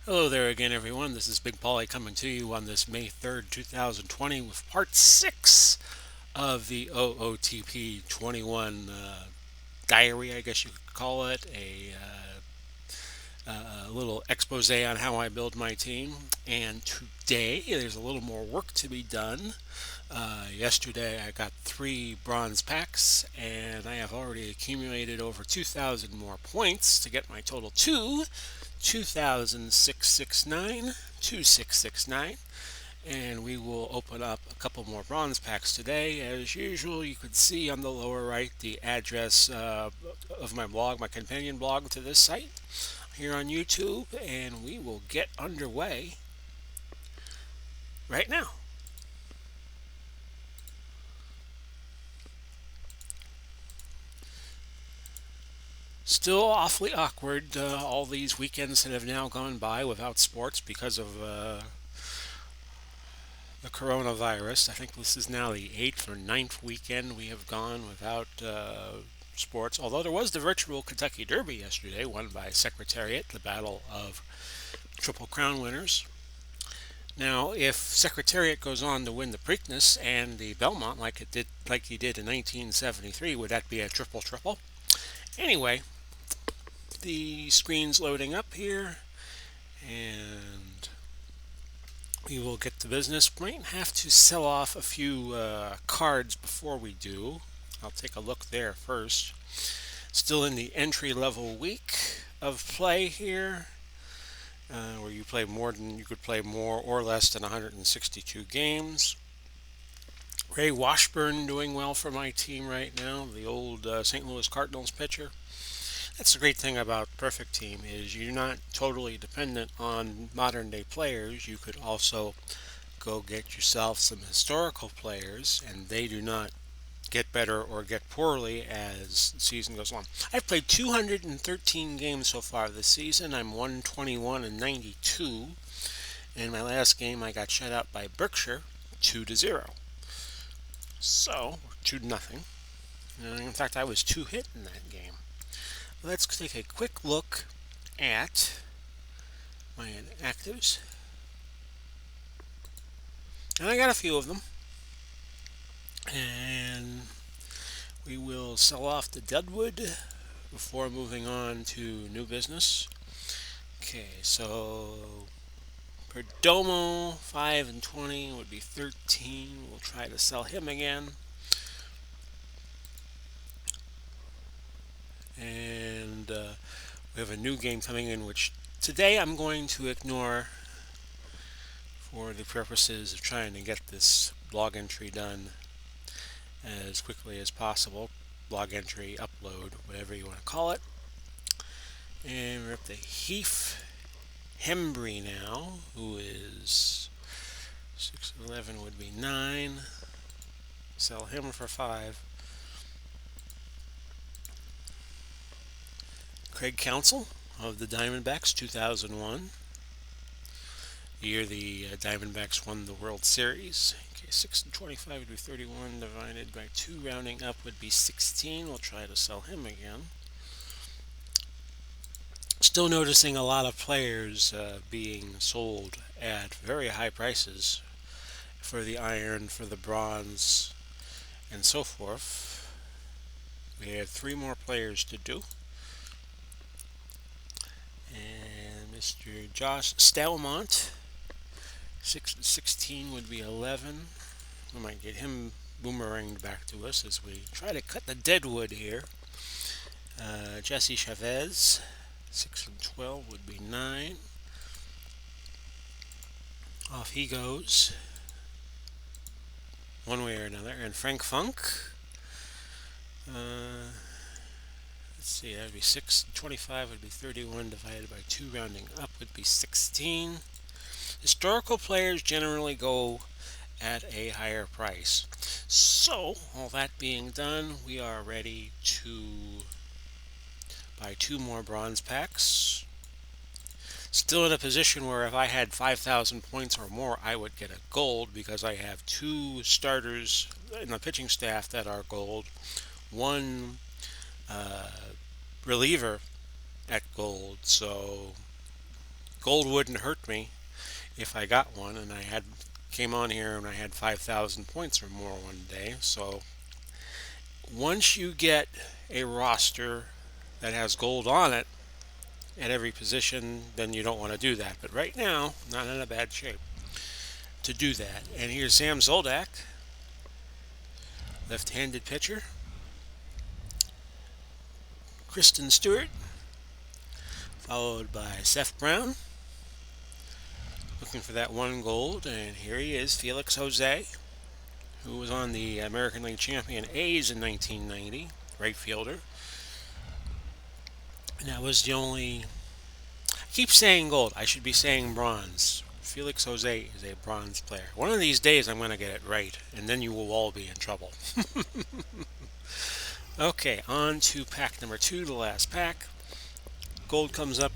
Hello there again, everyone. This is Big Polly coming to you on this May 3rd, 2020, with part 6 of the OOTP 21 diary, I guess you could call it, a little expose on how I build my team. And today, there's a little more work to be done. Yesterday, I got 3 bronze packs, and I have already accumulated over 2,000 more points to get my total to 2,669, 2669, and we will open up a couple more bronze packs today. As usual, you can see on the lower right the address of my blog, my companion blog to this site here on YouTube, and we will get underway right now. Still awfully awkward, all these weekends that have now gone by without sports because of the coronavirus. I think this is now the 8th or ninth weekend we have gone without sports. Although there was the virtual Kentucky Derby yesterday, won by Secretariat, the battle of Triple Crown winners. Now, if Secretariat goes on to win the Preakness and the Belmont like he did in 1973, would that be a triple triple? Anyway, the screen's loading up here, and we will get to business. Might have to sell off a few cards before we do. I'll take a look there first. Still in the entry level week of play here, where you could play more or less than 162 games. Ray Washburn doing well for my team right now, the old St. Louis Cardinals pitcher. That's the great thing about Perfect Team is you're not totally dependent on modern day players. You could also go get yourself some historical players, and they do not get better or get poorly as the season goes on. I've played 213 games so far this season. I'm 121 and 92. In my last game, I got shut out by Berkshire 2-0. So, 2-0. In fact, I was 2-hit in that game. Let's take a quick look at my actives. And I got a few of them. And we will sell off the Deadwood before moving on to new business. Okay, so Perdomo, 5 and 20 would be 13. We'll try to sell him again. And we have a new game coming in, which today I'm going to ignore for the purposes of trying to get this blog entry done as quickly as possible. Blog entry, upload, whatever you want to call it. And we're up to Heath Hembry now, who is 611 would be 9. Sell him for 5. Craig Counsell of the Diamondbacks, 2001. The year the Diamondbacks won the World Series. Okay, 6 and 25 would be 31 divided by 2, rounding up would be 16. We'll try to sell him again. Still noticing a lot of players being sold at very high prices for the iron, for the bronze, and so forth. We have 3 more players to do. And Mr. Josh Stelmont, 6 and 16 would be 11. We might get him boomeranged back to us as we try to cut the deadwood here. Jesse Chavez, 6 and 12 would be 9. Off he goes, one way or another. And Frank Funk, let's see, that would be 6 and 25 would be 31 divided by 2, rounding up would be 16. Historical players generally go at a higher price. So, all that being done, we are ready to buy 2 more bronze packs. Still in a position where if I had 5,000 points or more, I would get a gold because I have 2 starters in the pitching staff that are gold, 1 reliever at gold. So Gold wouldn't hurt me if I got one, and I had came on here and I had 5,000 points or more one day. So once you get a roster that has gold on it at every position, then you don't want to do that. But right now, not in a bad shape to do that. And here's Sam Zoldak, left-handed pitcher. Kristen Stewart, followed by Seth Brown, looking for that one gold. And here he is, Felix Jose, who was on the American League champion A's in 1990, right fielder. And that was the only. I keep saying gold. I should be saying bronze. Felix Jose is a bronze player. One of these days I'm going to get it right, and then you will all be in trouble. Okay, on to pack number 2, the last pack. Gold comes up,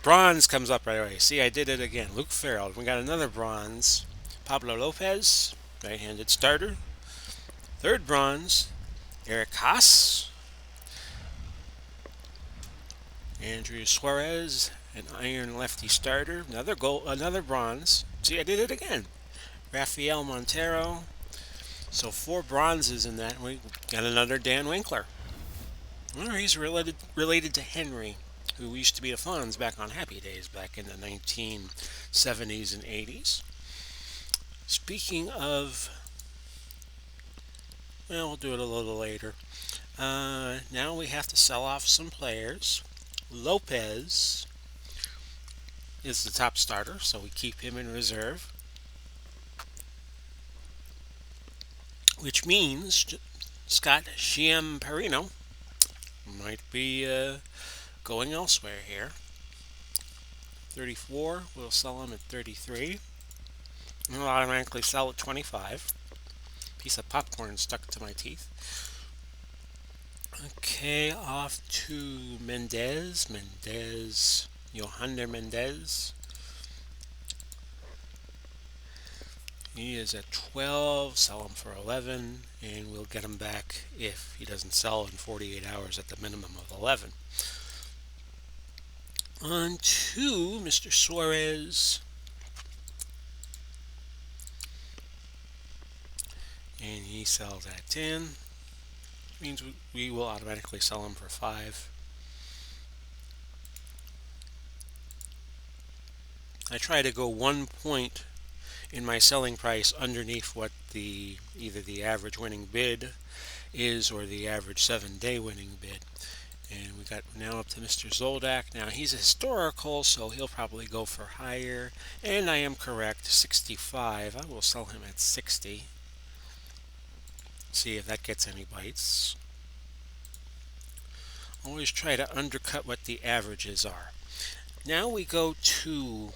bronze comes up right away. See, I did it again. Luke Farrell. We got another bronze. Pablo Lopez, right-handed starter. Third bronze, Eric Haas. Andrew Suarez, an iron lefty starter. Another gold, another bronze. See, I did it again. Rafael Montero. So 4 bronzes in that. We got another Dan Winkler. Well, he's related to Henry, who used to be the Fonz back on Happy Days back in the 1970s and 80s. Speaking of, well, we'll do it a little later. Now we have to sell off some players. Lopez is the top starter, so we keep him in reserve. Which means Scott Chiamparino might be going elsewhere here. 34, we'll sell him at 33. And we'll automatically sell at 25. Piece of popcorn stuck to my teeth. Okay, off to Mendez. Yohander Mendez. He is at 12, sell him for 11, and we'll get him back if he doesn't sell in 48 hours at the minimum of 11. On to Mr. Suarez. And he sells at 10. Which means we will automatically sell him for 5. I try to go 1 point in my selling price underneath what either the average winning bid is or the average 7-day winning bid. And we got now up to Mr. Zoldak. Now he's a historical, so he'll probably go for higher. And I am correct, 65. I will sell him at 60. See if that gets any bites. Always try to undercut what the averages are. Now we go to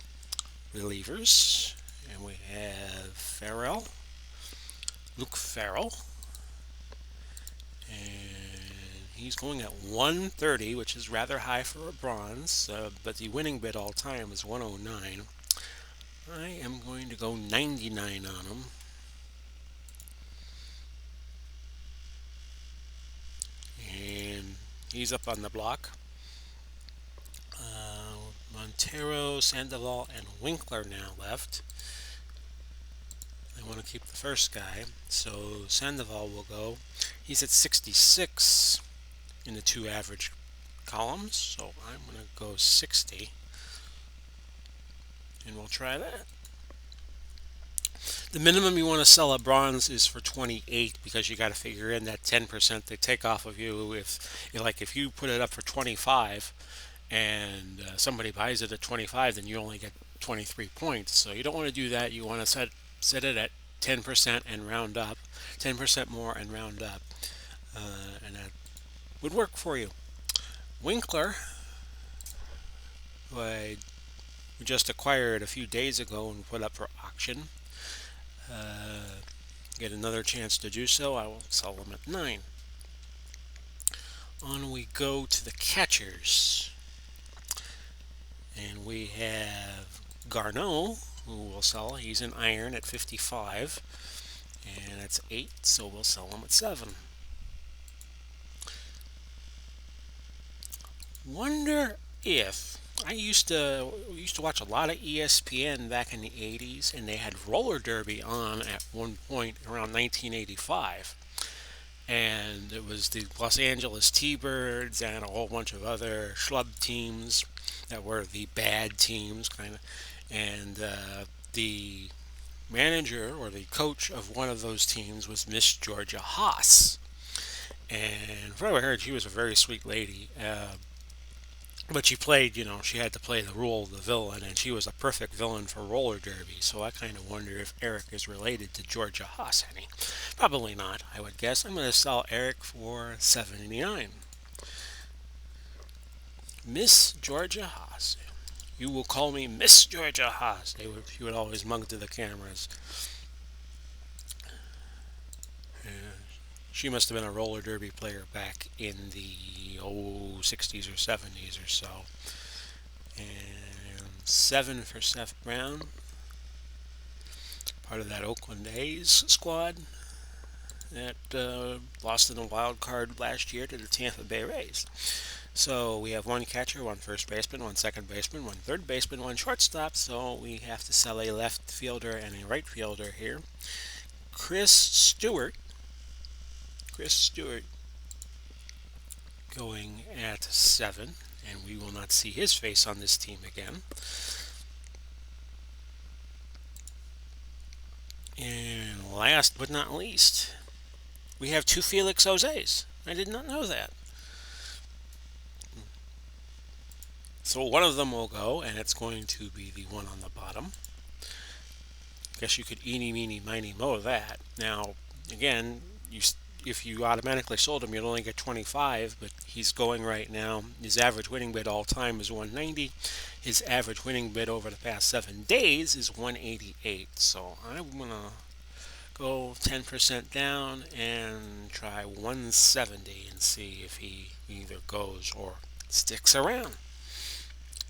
relievers. And we have Luke Farrell. And he's going at 130, which is rather high for a bronze, but the winning bid all time is 109. I am going to go 99 on him. And he's up on the block. Montero, Sandoval, and Winkler now left. I want to keep the first guy, so Sandoval will go. He's at 66 in the 2 average columns, so I'm going to go 60. And we'll try that. The minimum you want to sell a bronze is for 28 because you got to figure in that 10% they take off of you if you put it up for 25 and somebody buys it at 25, then you only get 23 points. So you don't want to do that. You want to set it at 10% and round up, 10% more and round up, and that would work for you. Winkler, who I just acquired a few days ago and put up for auction, get another chance to do so. I will sell them at 9. On we go to the catchers. And we have Garneau, who will sell. He's an iron at 55. And that's 8, so we'll sell him at 7. Wonder if I used to watch a lot of ESPN back in the 80s, and they had roller derby on at one point around 1985. And it was the Los Angeles T-Birds and a whole bunch of other schlub teams that were the bad teams, kind of. And the manager or the coach of one of those teams was Miss Georgia Haas. And from what I heard, she was a very sweet lady. But she played, she had to play the role of the villain, and she was a perfect villain for roller derby. So I kind of wonder if Eric is related to Georgia Haas any. Probably not, I would guess. I'm going to sell Eric for 79. Miss Georgia Haas. You will call me Miss Georgia Haas. She would always mug to the cameras. Yeah. She must have been a roller derby player back in the 60s or 70s or so. And 7 for Seth Brown, part of that Oakland A's squad that lost in a wild card last year to the Tampa Bay Rays. So we have one catcher, one first baseman, one second baseman, one third baseman, one shortstop. So we have to sell a left fielder and a right fielder here. Chris Stewart going at 7, and we will not see his face on this team again. And last but not least, we have 2 Felix Jose's. I did not know that. So one of them will go, and it's going to be the one on the bottom. Guess you could eeny, meeny, miny, moe that. Now, again, if you automatically sold him, you'd only get 25, but he's going right now. His average winning bid all time is 190. His average winning bid over the past 7 days is 188. So I'm going to go 10% down and try 170 and see if he either goes or sticks around.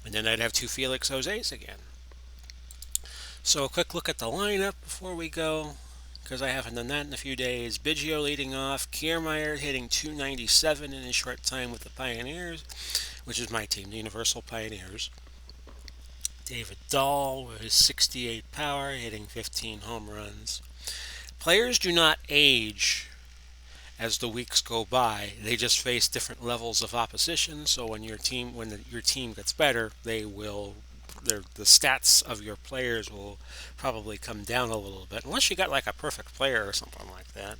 And then I'd have 2 Felix Jose's again. So a quick look at the lineup before we go, because I haven't done that in a few days. Biggio leading off, Kiermaier hitting 297 in his short time with the Pioneers, which is my team, the Universal Pioneers. David Dahl with his 68 power, hitting 15 home runs. Players do not age as the weeks go by. They just face different levels of opposition. So when your team gets better, the stats of your players will probably come down a little bit, unless you got like a perfect player or something like that.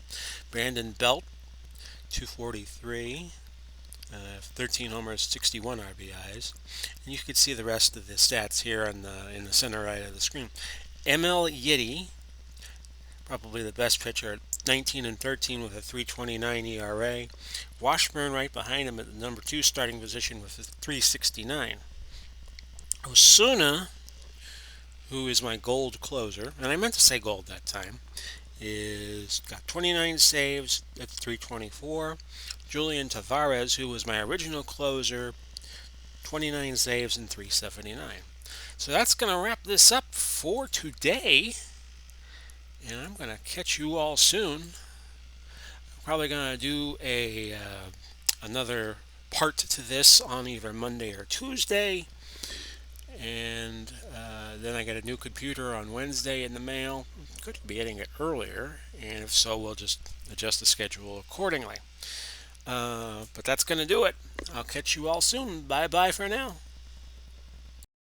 Brandon Belt, 243, 13 homers, 61 RBIs, and you can see the rest of the stats here in the center right of the screen. ML Yiddy, probably the best pitcher, 19 and 13 with a 3.29 ERA. Washburn right behind him at the number 2 starting position with a 3.69. Osuna, who is my gold closer, and I meant to say gold that time, is got 29 saves at 324. Julian Tavares, who was my original closer, 29 saves and 379. So that's going to wrap this up for today. And I'm going to catch you all soon. I'm probably going to do another part to this on either Monday or Tuesday. And then I get a new computer on Wednesday in the mail. Could be getting it earlier, and if so, we'll just adjust the schedule accordingly. But that's going to do it. I'll catch you all soon. Bye-bye for now.